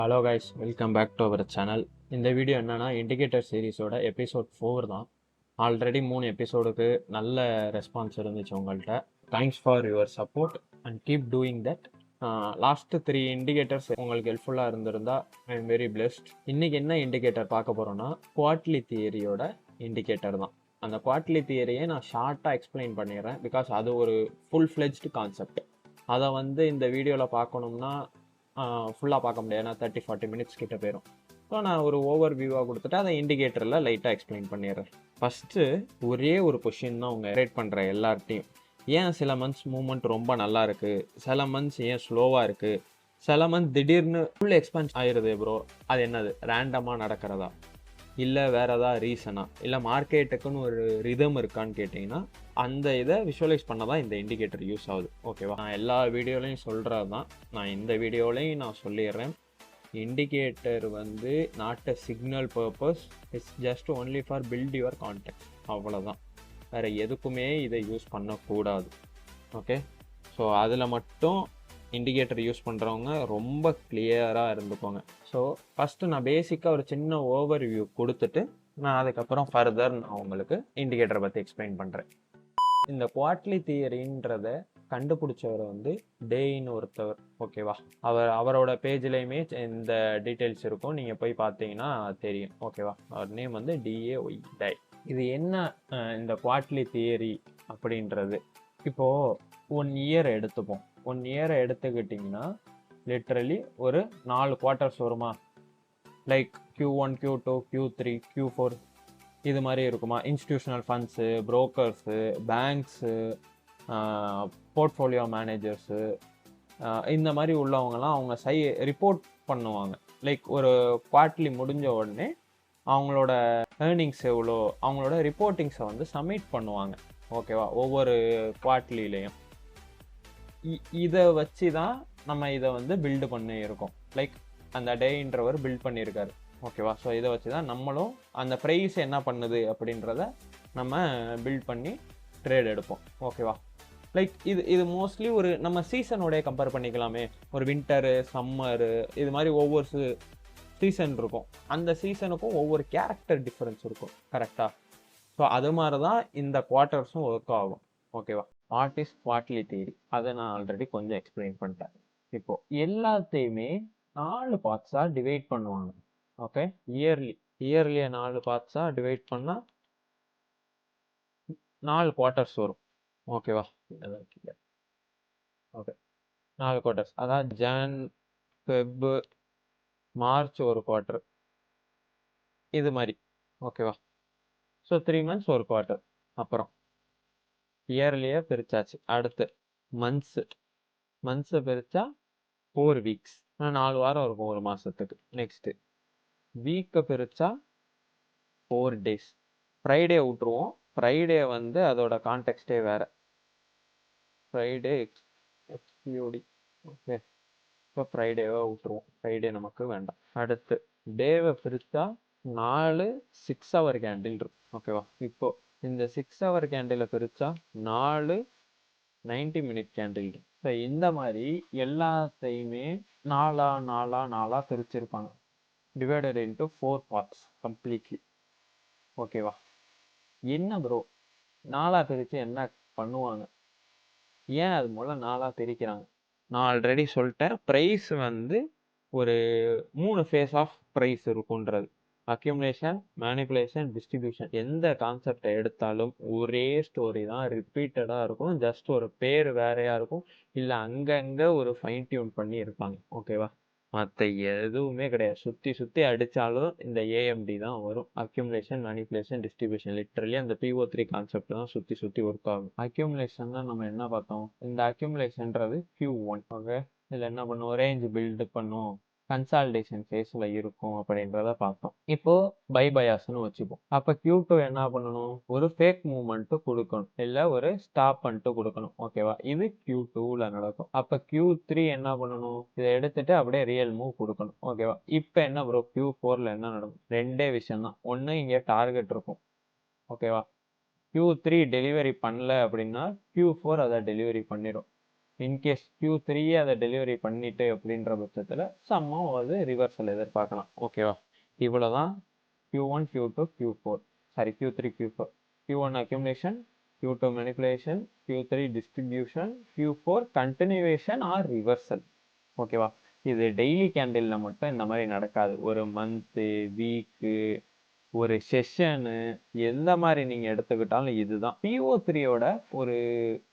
Hello guys, welcome back to our channel. இந்த video என்னன்னா indicator சீரிஸோட எபிசோட் 4 தான். ஆல்ரெடி 3 எபிசோடுக்கு நல்ல ரெஸ்பான்ஸ் இருந்துச்சு உங்கள்கிட்ட. Thanks for your support and keep doing that. Last 3 indicators உங்களுக்கு ஹெல்ப்ஃபுல்லாக இருந்திருந்தா ஐ எம் வெரி பிளெஸ்ட். இன்னைக்கு என்ன இண்டிகேட்டர் பார்க்க போகிறோன்னா குவார்ட்லி தியரியோட இண்டிகேட்டர் தான். அந்த குவார்ட்லி தியரியை நான் ஷார்ட்டாக எக்ஸ்பிளைன் பண்ணிடுறேன், பிகாஸ் அது ஒரு ஃபுல் ஃப்ளெஜ்டு கான்செப்ட். அதை இந்த வீடியோவில் பார்க்கணும்னா ஃபுல்லாக பார்க்க முடியாது, ஏன்னா 30-40 மினிட்ஸ் கிட்ட போயிடும். ஸோ நான் ஒரு ஓவர் வியூவாக கொடுத்துட்டு அதை இண்டிகேட்டரில் லைட்டாக எக்ஸ்பிளைன் பண்ணிடுறேன். ஃபஸ்ட்டு ஒரே ஒரு கொஷின் தான் அவங்க ரேட் பண்ணுற எல்லார்ட்டையும். ஏன் சில மந்த்ஸ் மூவ்மெண்ட் ரொம்ப நல்லா இருக்குது, சில மந்த்ஸ் ஏன் ஸ்லோவாக இருக்குது, சில மந்த் திடீர்னு ஃபுல் எக்ஸ்பான்ஸ் ஆயிடுது ப்ரோ, அது என்னது ரேண்டமாக நடக்கிறதா இல்லை வேறு ஏதாவது ரீசனா, இல்லை மார்க்கெட்டுக்குன்னு ஒரு ரிதம் இருக்கான்னு கேட்டிங்கன்னா அந்த இதை விஷுவலைஸ் பண்ண தான் இந்த இண்டிகேட்டர் யூஸ் ஆகுது. ஓகேவா? நான் எல்லா வீடியோலையும் சொல்கிறது தான், நான் இந்த வீடியோலையும் நான் சொல்லிடுறேன். Indicator not a signal purpose, it's just only for build your contact, அவ்வளோதான். வேறு எதுக்குமே இதை யூஸ் பண்ணக்கூடாது. ஓகே, ஸோ அதில் மட்டும் இண்டிகேட்டர் யூஸ் பண்ணுறவங்க ரொம்ப கிளியராக இருந்துக்கோங்க. ஸோ ஃபஸ்ட்டு நான் பேசிக்காக ஒரு சின்ன ஓவர் வியூ கொடுத்துட்டு நான் அதுக்கப்புறம் ஃபர்தர் நான் உங்களுக்கு இண்டிகேட்டரை பற்றி எக்ஸ்பிளைன் பண்ணுறேன். இந்த குவார்ட்லி தியரின்றத கண்டுபிடிச்சவர் டேயின்னு ஒருத்தவர். ஓகேவா? அவரோட பேஜ்லேயுமே இந்த டீட்டெயில்ஸ் இருக்கும், நீங்கள் போய் பார்த்தீங்கன்னா தெரியும். ஓகேவா? அவர் நேம் DAY டை. இது என்ன இந்த குவார்ட்லி தியரி அப்படின்றது? இப்போது 1 இயர் எடுத்துப்போம். 1 இயரை எடுத்துக்கிட்டிங்கன்னா லிட்ரலி ஒரு 4 குவார்ட்டர்ஸ் வருமா? Like Q1, Q2, Q3, Q4 இது மாதிரி இருக்குமா? Institutional funds, brokers, banks, portfolio managers, இந்த மாதிரி உள்ளவங்கலாம் அவங்க ரிப்போர்ட் பண்ணுவாங்க. லைக் ஒரு குவார்ட்லி முடிஞ்ச உடனே அவங்களோட ஏர்னிங்ஸ் எவ்வளோ, அவங்களோட ரிப்போர்ட்டிங்ஸை சப்மிட் பண்ணுவாங்க. ஓகேவா? ஒவ்வொரு குவார்ட்லிலையும் இதை வச்சு தான் நம்ம இதை பில்டு பண்ணியிருக்கோம். லைக் அந்த டேன்றவர் பில்ட் பண்ணியிருக்காரு. ஓகேவா? ஸோ இதை வச்சு தான் நம்மளும் அந்த ப்ரைஸ் என்ன பண்ணுது அப்படின்றத நம்ம பில்ட் பண்ணி ட்ரேட் எடுப்போம். ஓகேவா? லைக் இது மோஸ்ட்லி ஒரு நம்ம சீசனோடைய கம்பேர் பண்ணிக்கலாமே. ஒரு வின்டரு, சம்மரு, இது மாதிரி ஒவ்வொரு சீசன் இருக்கும். அந்த சீசனுக்கும் ஒவ்வொரு கேரக்டர் டிஃப்ரென்ஸ் இருக்கும். கரெக்டாக? ஸோ அது மாதிரி தான் இந்த குவார்ட்டர்ஸும் ஒர்க் ஆகும். ஓகேவா? வாட் இஸ் குவார்ட்லி தியரி, அதை நான் ஆல்ரெடி கொஞ்சம் எக்ஸ்பிளைன் பண்ணிட்டேன். இப்போ எல்லாத்தையுமே 4 பார்ட்ஸாக டிவைட் பண்ணுவாங்க. ஓகே, இயர்லியை 4 பார்ட்ஸாக டிவைட் பண்ணால் 4 குவார்ட்டர்ஸ் வரும். ஓகேவா? ஓகே, 4 குவார்ட்டர்ஸ், அதான் ஜான், ஃபெப், மார்ச் ஒரு குவார்ட்டர், இது மாதிரி. ஓகேவா? ஸோ 3 மந்த்ஸ் ஒரு குவார்ட்டர். அப்புறம் இயர்லியை பிரிச்சாச்சு. அடுத்து மந்த்ஸை பிரித்தா 4 வீக்ஸ், 4 வாரம் இருக்கும் ஒரு மாதத்துக்கு. நெக்ஸ்ட்டு வீக்கை பிரித்தா 4 டேஸ். ஃப்ரைடே விட்டுருவோம். ஃப்ரைடே அதோட கான்டெக்ஸ்டே வேறு. Friday excluding. ஓகே, இப்போ ஃப்ரைடேவை விட்டுருவோம், ஃப்ரைடே நமக்கு வேண்டாம். அடுத்து டேவை பிரித்தா 4 6 ஹவர் கேண்டில் இருக்கும். ஓகேவா? இப்போ இந்த 6 ஹவர் கேண்டிலை பிரித்தா 4 90 மினிட் கேண்டில். ஸோ இந்த மாதிரி எல்லாத்தையுமே 4 பிரிச்சிருப்பாங்க, டிவைடட் இன்ட்டு 4 பார்ட்ஸ் கம்ப்ளீட்லி. ஓகேவா? என்ன ப்ரோ 4 பிரித்து என்ன பண்ணுவாங்க, ஏன் அது முதல்ல 4 பிரிக்கிறாங்க? நான் ஆல்ரெடி சொல்லிட்டேன். ப்ரைஸ் ஒரு 3 ஃபேஸ் ஆஃப் ப்ரைஸ் இருக்குன்றது. Accumulation, manipulation, distribution. எந்த கான்செப்டை எடுத்தாலும் ஒரே ஸ்டோரி தான் ரிப்பீட்டடாக இருக்கும். ஜஸ்ட் ஒரு பேர் வேறையாக இருக்கும், இல்லை அங்கங்கே ஒரு ஃபைன் டியூன் பண்ணி இருப்பாங்க. ஓகேவா? மற்ற எதுவுமே கிடையாது. சுற்றி அடித்தாலும் இந்த ஏஎம்டி தான் வரும். Accumulation, manipulation, distribution. லிட்டரலி அந்த PO3 கான்செப்ட் தான் சுற்றி ஒர்க் ஆகும். அக்யூமுலேஷன் தான் நம்ம என்ன பார்த்தோம்? இந்த அக்யூமுலேஷன்றது Q1. ஓகே, இதில் என்ன பண்ணுவோம்? ரேஞ்ச் பில்டு பண்ணும், கன்சால்டேஷன் ஃபேஸில் இருக்கும் அப்படின்றத பார்த்தோம். இப்போ பை பயாஸ்ன்னு வச்சுப்போம். அப்போ Q2 என்ன பண்ணணும்? ஒரு ஃபேக் மூவ்மெண்ட்டு கொடுக்கணும், இல்லை ஒரு ஸ்டாப் பண்ணிட்டு கொடுக்கணும். ஓகேவா? இது Q2ல நடக்கும். அப்போ Q3 என்ன பண்ணணும்? இதை எடுத்துட்டு அப்படியே ரியல் மூவ் கொடுக்கணும். ஓகேவா? இப்போ என்ன ப்ரோ Q4ல என்ன நடக்கும்? 2 விஷயம் தான். ஒன்று, இங்கே டார்கெட் இருக்கும். ஓகேவா? Q3 டெலிவரி பண்ணல அப்படின்னா Q4 அதை டெலிவரி பண்ணிடும். இன்கேஸ் Q3 அதை டெலிவரி பண்ணிட்டு அப்படின்ற பட்சத்தில் சம்மா அது ரிவர்சல் எதிர்பார்க்கலாம். ஓகேவா? இவ்வளோதான் Q1, Q2, Q4. Sorry, Q3, Q4. Q1 accumulation, Q2 manipulation, Q3 distribution, Q4 continuation or reversal. ஓகேவா? இது டெய்லி கேண்டிலில் மட்டும் இந்த மாதிரி நடக்காது. ஒரு மந்த்து, வீக்கு, ஒரு செஷனு, எந்த மாதிரி நீங்கள் எடுத்துக்கிட்டாலும் இதுதான் PO3யோட ஒரு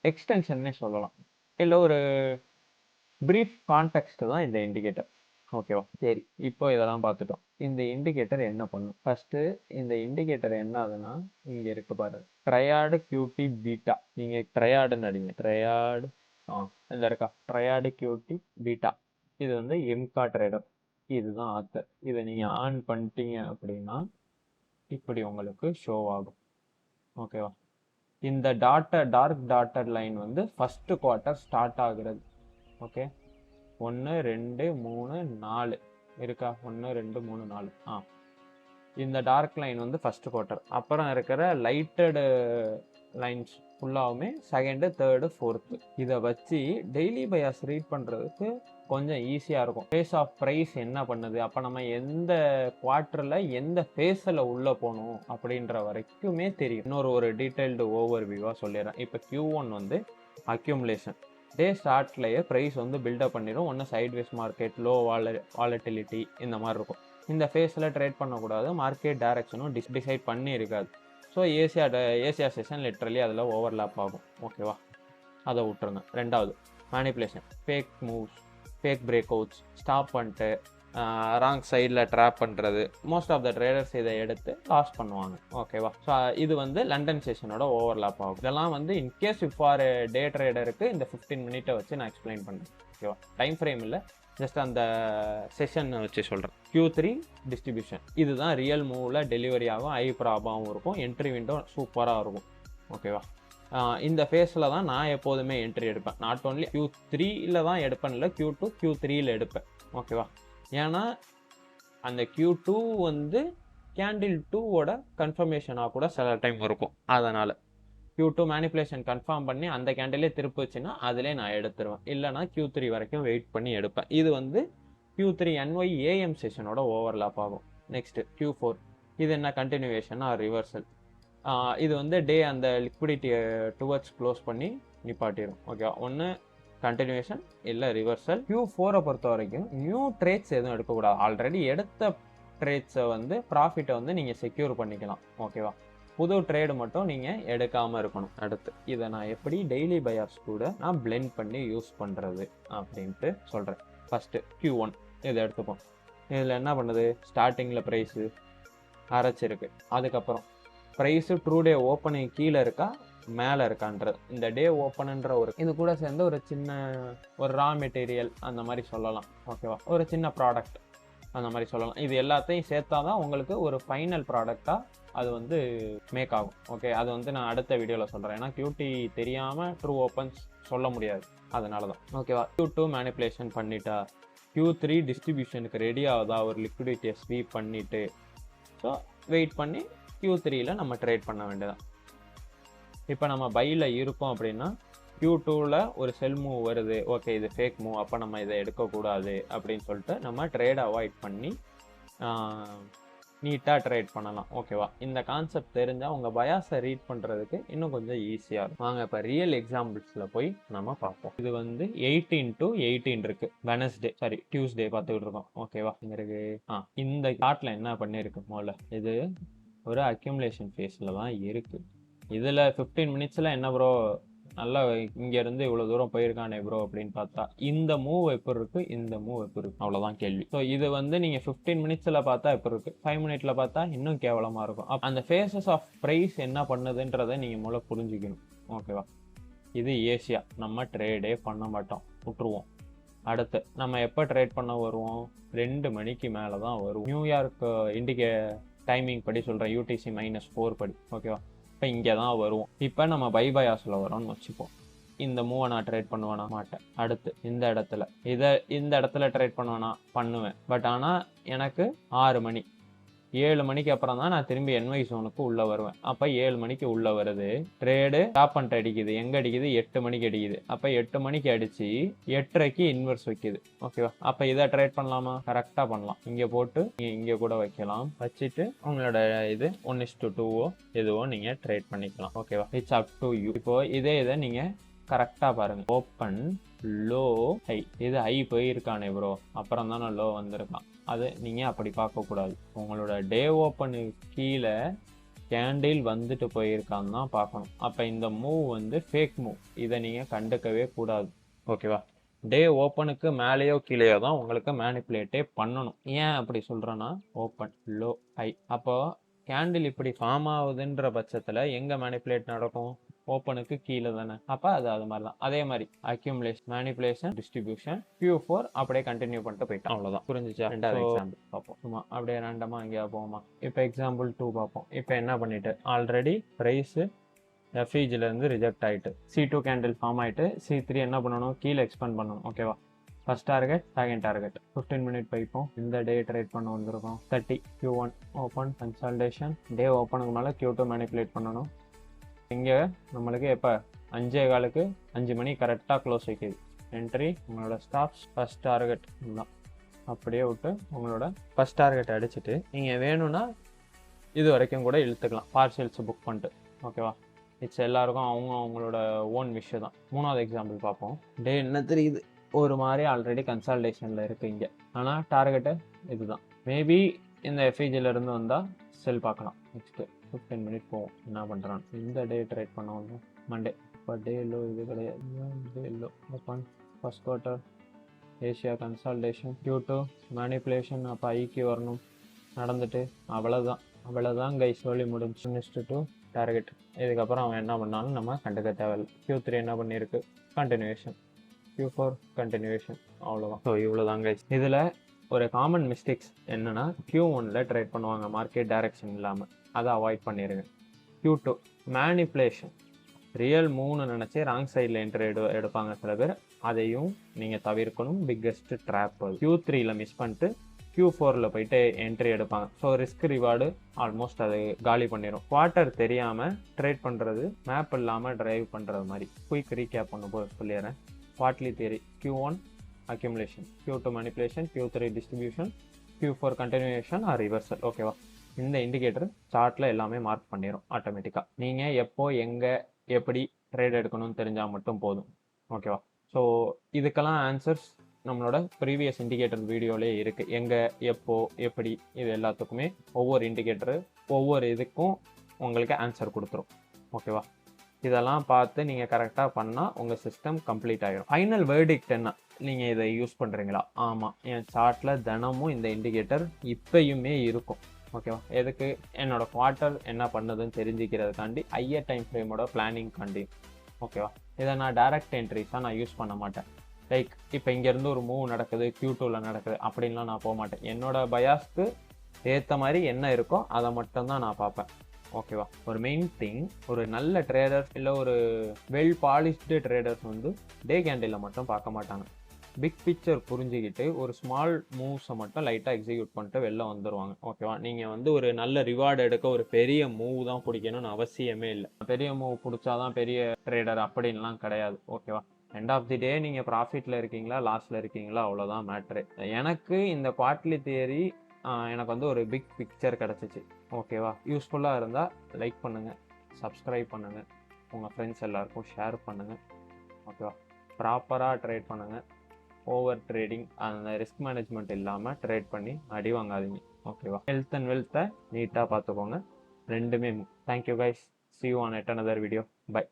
எக்ஸ்டென்ஷன்னே சொல்லலாம். இல்லை ஒரு பிரீஃப் கான்டெக்ட் தான் இந்த இண்டிகேட்டர். ஓகேவா? சரி, இப்போ இதெல்லாம் பார்த்துட்டோம். இந்த இண்டிகேட்டர் என்ன பண்ணும்? ஃபர்ஸ்ட் இந்த இண்டிகேட்டர் என்ன ஆகுதுன்னா, இங்க இருக்கு பாருங்க, ட்ரையாடு QT பீட்டா. நீங்க ட்ரையாடுன்னு அடிங்க, ட்ரையாடு இந்த இருக்கா, ட்ரையாடு QT பீட்டா. இது வந்து எம்கா ட்ரேடர், இதுதான் ஆத்தர். இதை நீங்க ஆன் பண்ணிட்டீங்க அப்படின்னா இப்படி உங்களுக்கு ஷோ ஆகும். ஓகேவா? இந்த டார்க் டாட்டட் லைன் வந்து ஃபர்ஸ்ட் குவார்ட்டர் ஸ்டார்ட் ஆகுறது. ஓகே, 1 2 3 4 இருக்கா, 1 2 3 4. இந்த டார்க் லைன் வந்து ஃபர்ஸ்ட் குவார்ட்டர். அப்புறம் இருக்கிற லைட்டடு லைன்ஸ் ஃபுல்லாகவுமே செகண்டு, தேர்டு, ஃபோர்த்து. இதை வச்சு டெய்லி பயாஸ் ரீட் பண்ணுறதுக்கு கொஞ்சம் ஈஸியாக இருக்கும். ஃபேஸ் ஆஃப் ப்ரைஸ் என்ன பண்ணுது, அப்போ நம்ம எந்த குவார்ட்டரில் எந்த ஃபேஸில் உள்ளே போகணும் அப்படின்ற வரைக்குமே தெரியும். இன்னொரு டீட்டெயில்டு ஓவர் வியூவாக சொல்லிடுறேன். இப்போ Q1 வந்து அக்யூமுலேஷன். டே ஸ்டார்ட்லேயே ப்ரைஸ் வந்து பில்டப் பண்ணிடும். ஒன்று சைட்வேஸ் மார்க்கெட், லோ வாலட்டிலிட்டி இந்த மாதிரி இருக்கும். இந்த ஃபேஸில் ட்ரேட் பண்ணக்கூடாது. மார்க்கெட் டைரக்ஷனும் டிசைட் பண்ணி இருக்காது. ஸோ ஏசியா செஷன் லிட்ரலி அதில் ஓவர்லேப் ஆகும். ஓகேவா? அதை விட்டுருங்க. ரெண்டாவது manipulation, fake moves, fake break outs, stop பண்ணிட்டு ராங் சைடில் ட்ராப் பண்ணுறது. மோஸ்ட் ஆஃப் த ட்ரேடர்ஸ் இதை எடுத்து லாஸ் பண்ணுவாங்க. ஓகேவா? ஸோ இது வந்து லண்டன் செஷனோட ஓவர்லாப் ஆகும். இதெல்லாம் வந்து இன்கேஸ் ஃபார் டே ட்ரேடருக்கு இந்த 15 மினிட்டை வச்சு நான் எக்ஸ்பிளைன் பண்ணுறேன். ஓகேவா? டைம் ஃப்ரேம் இல்லை, ஜஸ்ட் அந்த செஷன் வச்சு சொல்கிறேன். Q3 டிஸ்ட்ரிபியூஷன், இதுதான் ரியல் மூவில் டெலிவரி ஆகும். ஐ ப்ராபாகவும் இருக்கும். என்ட்ரி விண்டோ சூப்பராக இருக்கும். ஓகேவா? இந்த ஃபேஸில் தான் நான் எப்போதுமே என்ட்ரி எடுப்பேன். நாட் ஓன்லி Q3யில் தான் எடுப்பேன், இல்லை Q2, Q3யில் எடுப்பேன். ஓகேவா? ஏன்னா அந்த Q2 வந்து கேண்டில் 2வோட கன்ஃபர்மேஷனாக கூட சில டைம் இருக்கும். அதனால் Q2 மேனிப்புலேஷன் கன்ஃபார்ம் பண்ணி அந்த கேண்டிலே திருப்பிச்சுன்னா அதிலே நான் எடுத்துருவேன். இல்லைனா Q3 வரைக்கும் வெயிட் பண்ணி எடுப்பேன். இது வந்து Q3 NY AM செஷனோட ஓவர்லாப் ஆகும். நெக்ஸ்ட் Q4, இது என்ன, கண்டினியூவேஷன் ஆர் ரிவர்சல். இது வந்து டே அந்த லிக்விடிட்டி டுவர்ட்ஸ் க்ளோஸ் பண்ணி நிப்பாட்டிடும். ஓகே, ஒன்று கண்டினியூவேஷன் இல்லை ரிவர்சல். Q4 பொறுத்த வரைக்கும் நியூ ட்ரேட்ஸ் எதுவும் எடுக்கக்கூடாது. ஆல்ரெடி எடுத்த ட்ரேட்ஸை வந்து ப்ராஃபிட்டை வந்து நீங்கள் செக்யூர் பண்ணிக்கலாம். ஓகேவா? புது ட்ரேடு மட்டும் நீங்கள் எடுக்காமல் இருக்கணும். அடுத்து இதை நான் எப்படி டெய்லி பயாஸ் கூட நான் பிளெண்ட் பண்ணி யூஸ் பண்ணுறது அப்படின்ட்டு சொல்கிறேன். ஃபஸ்ட்டு Q1 இதை எடுத்துப்போம். இதில் என்ன பண்ணுது, ஸ்டார்டிங்கில் ப்ரைஸு அரைச்சிருக்கு. அதுக்கப்புறம் ப்ரைஸு ட்ரூ டே ஓப்பனிங் கீழே இருக்கா மேலே இருக்கான்றது, இந்த டே ஓப்பனுன்ற இது கூட சேர்ந்து ஒரு ரா மெட்டீரியல் அந்த மாதிரி சொல்லலாம். ஓகேவா? ஒரு சின்ன ப்ராடக்ட் அந்த மாதிரி சொல்லலாம். இது எல்லாத்தையும் சேர்த்தா தான் உங்களுக்கு ஒரு ஃபைனல் ப்ராடக்டாக அது வந்து மேக் ஆகும். ஓகே, அது வந்து நான் அடுத்த வீடியோவில் சொல்கிறேன். ஏன்னா QT தெரியாமல் ட்ரூ ஓப்பன்ஸ் சொல்ல முடியாது, அதனால தான். ஓகேவா? Q2 மேனிப்புலேஷன் பண்ணிட்டா, Q3 டிஸ்ட்ரிபியூஷனுக்கு ரெடி ஆகுதா, ஒரு லிக்விடிட்டியை ஸ்வீப் பண்ணிவிட்டு, ஸோ வெயிட் பண்ணி Q3யில் நம்ம ட்ரேட் பண்ண வேண்டியதான். இப்போ நம்ம பையில் இருக்கோம் அப்படின்னா Q2வில் ஒரு செல் மூவ் வருது. ஓகே, இது ஃபேக் மூவ், அப்போ நம்ம இதை எடுக்கக்கூடாது அப்படின்னு சொல்லிட்டு நம்ம ட்ரேட் அவாய்ட் பண்ணி நீட்டாக ட்ரேட் பண்ணலாம். ஓகேவா? இந்த கான்செப்ட் தெரிஞ்சால் உங்கள் பயாஸை ரீட் பண்ணுறதுக்கு இன்னும் கொஞ்சம் ஈஸியாக இருக்கும். வாங்க இப்போ ரியல் எக்ஸாம்பிள்ஸில் போய் நம்ம பார்ப்போம். இது வந்து 18 to 18 இருக்குது. டியூஸ்டே பார்த்துக்கிட்டு இருக்கோம். ஓகேவா? இங்கே இருக்கு. இந்த சார்ட்டில் என்ன பண்ணியிருக்கு, முதல்ல இது ஒரு அக்யூமுலேஷன் ஃபேஸில் தான் இருக்குது. இதில் 15 மினிட்ஸில் என்ன ப்ரோ நல்லா இங்கேருந்து இவ்வளோ தூரம் போயிருக்கானே ப்ரோ அப்படின்னு பார்த்தா, இந்த மூவ் எப்படி இருக்குது, இந்த மூவ் எப்படி இருக்குது, அவ்வளோதான் கேள்வி. ஸோ இது வந்து நீங்கள் 15 மினிட்ஸில் பார்த்தா எப்படி இருக்குது, 5 மினிட்ல பார்த்தா இன்னும் கேவலமாக இருக்கும். அந்த ஃபேஸஸ் ஆஃப் ப்ரைஸ் என்ன பண்ணுதுன்றதை நீங்கள் முதல்ல புரிஞ்சுக்கணும். ஓகேவா? இது ஏசியா, நம்ம ட்ரேடே பண்ண மாட்டோம், விட்டுருவோம். அடுத்து நம்ம எப்போ ட்ரேட் பண்ண வருவோம், 2 மணிக்கு மேலே தான் வரும். நியூயார்க் டைமிங் படி சொல்கிறேன், UTC -4 படி. ஓகேவா? இப்போ இங்கே தான் வருவோம். இப்போ நம்ம பையாஸில் வரோம்னு வச்சுப்போம். இந்த மூவை நான் ட்ரேட் பண்ணுவேனா, மாட்டேன். அடுத்து இந்த இடத்துல ட்ரேட் பண்ணுவேனா, பண்ணுவேன். பட் ஆனால் எனக்கு 6 மணி 7 மணிக்கு அப்புறம் தான் நான் திரும்பி என்ஒய் ஜோனுக்கு உள்ள வருவேன். அப்ப 7 மணிக்கு உள்ள வருது, ட்ரேடு ஸ்டாப் பண்ணிட்டு அடிக்குது. எங்க அடிக்குது? 8 மணிக்கு அடிக்குது. அப்ப 8 மணிக்கு அடிச்சு 8:30க்கு இன்வெர்ஸ் வைக்குது. ஓகேவா? அப்ப இதை ட்ரேட் பண்ணலாமா? கரெக்டா பண்ணலாம். இங்க போட்டு இங்க கூட வைக்கலாம். வச்சுட்டு உங்களோட இது 1:2 எதுவோ நீங்க ட்ரேட் பண்ணிக்கலாம். ஓகேவா? It's up to you. இப்போ இதை நீங்க கரெக்டா பாருங்க. ஓப்பன் லோ ஹை, இது ஹை போயிருக்கானே ப்ரோ, அப்புறம் தானே லோ வந்திருக்கான். அது நீங்க அப்படி பார்க்க கூடாது. உங்களோட டே ஓப்பனு கீழே கேண்டில் வந்துட்டு போயிருக்கான்னு தான் பார்க்கணும். அப்ப இந்த மூவ் வந்து ஃபேக் மூவ், இதை நீங்க கண்டுக்கவே கூடாது. ஓகேவா? டே ஓப்பனுக்கு மேலேயோ கீழேயோ தான் உங்களுக்கு மேனிப்புலேட்டே பண்ணணும். ஏன் அப்படி சொல்றேன்னா, ஓப்பன் லோ ஹை, அப்போ கேண்டில் இப்படி ஃபார்ம் ஆகுதுன்ற பட்சத்துல எங்க மேனிப்புலேட் நடக்கும்? ஓப்பனுக்கு கீழே தானே. அப்ப அது மாதிரி தான். அதே மாதிரி அக்யூமுலேஷன், மேனிப்புலேஷன், டிஸ்ட்ரிபியூஷன், Q4 அப்படியே கண்டினியூ பண்ணிட்டு போயிட்டோம். அவ்வளவுதான். புரிஞ்சுச்சா? ரெண்டாவது எக்ஸாம்பிள் பார்ப்போம். சும்மா அப்படியே ரேண்டமா எங்கேயா போகுமா? இப்போ எக்ஸாம்பிள் 2 பார்ப்போம். இப்போ என்ன பண்ணிட்டு, ஆல்ரெடி பிரைஸ் எஃப்இஜில இருந்து ரிஜெக்ட் ஆயிட்டு, C2 கேண்டில் ஃபார்ம் ஆயிட்டு, C3 என்ன பண்ணணும்? கீழே எக்ஸ்பெண்ட் பண்ணணும். ஓகேவா? First target, second target. 15 minute வைப்போம். இந்த டே ட்ரேட் பண்ண வந்திருக்கோம். 30 Q1 ஓப்பன் கன்சால்டேஷன். டே ஓப்பனுக்கு மேலே Q2 மேனிப்புலேட் பண்ணணும். இங்கே நம்மளுக்கு எப்போ 5:15க்கு 5 மணி கரெக்டாக க்ளோஸ் வைக்கிது. என்ட்ரி, உங்களோட ஸ்டாப்ஸ், ஃபர்ஸ்ட் டார்கெட் தான். அப்படியே விட்டு உங்களோட ஃபர்ஸ்ட் டார்கெட் அடிச்சுட்டு நீங்கள் வேணும்னா இது வரைக்கும் கூட இழுத்துக்கலாம், பார்சல்ஸ் புக் பண்ணிட்டு. ஓகேவா? இட்ஸ் எல்லாருக்கும் அவங்களோட ஓன் விஷயம் தான். மூணாவது எக்ஸாம்பிள் பார்ப்போம். டே என்ன தெரியுது? ஒரு மாதிரி ஆல்ரெடி கன்சால்டேஷனில் இருக்குது இங்கே, ஆனால் டார்கெட்டு இதுதான். மேபி இந்த எஃப்இஜில இருந்து வந்தால் செல் பார்க்கலாம். நெக்ஸ்ட்டு 15 மினிட் போவோம். என்ன பண்ணுறான்? இந்த டே ட்ரேட் பண்ணுவாங்க மண்டே. இப்போ டே லோ இது கிடையாது. டே low open first quarter Asia consolidation Q2 manipulation. அப்போ ஐக்கு வரணும். நடந்துட்டு அவ்வளோதான் கை சொல்லி முடிஞ்சு. Next 2 target. இதுக்கப்புறம் அவன் என்ன பண்ணாலும் நம்ம கண்டுக்க தேவையில்லை. Q3 என்ன பண்ணியிருக்கு? கண்டினியூஷன். Q4 continuation. அவ்வளோதான். ஸோ இவ்வளோதான் கைஸ். இதில் ஒரு காமன் மிஸ்டேக்ஸ் என்னன்னா, Q1ல ட்ரேட் பண்ணுவாங்க மார்க்கெட் டைரக்ஷன் இல்லாமல், அதை அவாய்ட் பண்ணிடுங்க. Q2 மேனிப்புலேஷன், ரியல் மூவ்னு நினச்சி ராங் சைடில் என்ட்ரி எடுப்பாங்க சில பேர், அதையும் நீங்கள் தவிர்க்கணும். பிக்கெஸ்ட் ட்ராப் அது. Q3ல மிஸ் பண்ணிட்டு Q4ல போயிட்டு என்ட்ரி எடுப்பாங்க. ஸோ ரிஸ்க் ரிவார்டு ஆல்மோஸ்ட் அது காலி பண்ணிடும். குவார்ட்டர் தெரியாமல் ட்ரேட் பண்ணுறது, மேப் இல்லாமல் டிரைவ் பண்ணுறது மாதிரி. குயிக் ரீகேப் பண்ணும்போது சொல்லிடுறேன். Quarterly theory: Q1 accumulation, Q2 manipulation, Q3 distribution, Q4 continuation or reversal. ஓகேவா? இந்த இண்டிகேட்டர் சார்ட்ல எல்லாமே மார்க் பண்ணிடும் ஆட்டோமேட்டிக்கா. நீங்க எப்போ எங்க எப்படி ட்ரேட் எடுக்கணும்னு தெரிஞ்சா மட்டும் போதும். ஓகேவா? ஸோ இதுக்கெல்லாம் ஆன்சர்ஸ் நம்மளோட ப்ரீவியஸ் இண்டிகேட்டர் வீடியோலே இருக்கு. எங்க எப்போ எப்படி இது எல்லாத்துக்குமே ஒவ்வொரு இண்டிகேட்டரு ஒவ்வொரு இதுக்கும் உங்களுக்கு ஆன்சர் கொடுத்துரும். ஓகேவா? இதெல்லாம் பார்த்து நீங்கள் கரெக்டாக பண்ணால் உங்கள் சிஸ்டம் கம்ப்ளீட் ஆகிடும். ஃபைனல் வேர்டிக்ட் என்ன? நீங்கள் இதை யூஸ் பண்ணுறீங்களா? ஆமாம், என் சார்ட்டில் தினமும் இந்த இண்டிகேட்டர் இப்பயுமே இருக்கும். ஓகேவா? எதுக்கு? என்னோட குவார்ட்டர் என்ன பண்ணுதுன்னு தெரிஞ்சுக்கிறதுக்காண்டி, ஹையர் டைம் ஃப்ரேமோட பிளானிங் காண்டி. ஓகேவா? இதை நான் டைரக்ட் என்ட்ரிஸாக நான் யூஸ் பண்ண மாட்டேன். லைக் இப்போ இங்கேருந்து ஒரு மூவ் நடக்குது, Q2ல நடக்குது அப்படின்லாம் நான் போக மாட்டேன். என்னோட பயாஸ்க்கு ஏற்ற மாதிரி என்ன இருக்கோ அதை மட்டும்தான் நான் பார்ப்பேன். ஓகேவா? ஒரு மெயின் திங், ஒரு நல்ல ட்ரேடர்ஸ் இல்லை ஒரு வெல் பாலிஷ்டு ட்ரேடர்ஸ் வந்து டே கேண்டில் மட்டும் பார்க்க மாட்டாங்க. பிக் பிக்சர் புரிஞ்சுக்கிட்டு ஒரு ஸ்மால் மூவ்ஸை மட்டும் லைட்டாக எக்ஸிக்யூட் பண்ணிட்டு வெளில வந்துடுவாங்க. ஓகேவா? நீங்கள் வந்து ஒரு நல்ல ரிவார்டு எடுக்க ஒரு பெரிய மூவ் தான் பிடிக்கணும்னு அவசியமே இல்லை. பெரிய மூவ் பிடிச்சாதான் பெரிய ட்ரேடர் அப்படின்லாம் கிடையாது. ஓகேவா? எண்ட் ஆஃப் தி டே நீங்கள் ப்ராஃபிட்டில் இருக்கீங்களா லாஸில் இருக்கீங்களா, அவ்வளோதான் மேட்ரு. எனக்கு இந்த குவார்ட்லி தியரி எனக்கு வந்து ஒரு பிக் பிக்சர் கிடச்சிச்சு. ஓகேவா? யூஸ்ஃபுல்லாக இருந்தால் லைக் பண்ணுங்கள், சப்ஸ்கிரைப் பண்ணுங்கள், உங்கள் ஃப்ரெண்ட்ஸ் எல்லாருக்கும் ஷேர் பண்ணுங்கள். ஓகேவா? ப்ராப்பராக ட்ரேட் பண்ணுங்கள். ஓவர் ட்ரேடிங், அந்த ரிஸ்க் மேனேஜ்மெண்ட் இல்லாமல் ட்ரேட் பண்ணி அடி வாங்காதீங்க. ஓகேவா? ஹெல்த் அண்ட் வெல்த்தை நீட்டாக பார்த்துக்கோங்க. ரெண்டுமே. Thank you guys. see you on yet another video. Bye.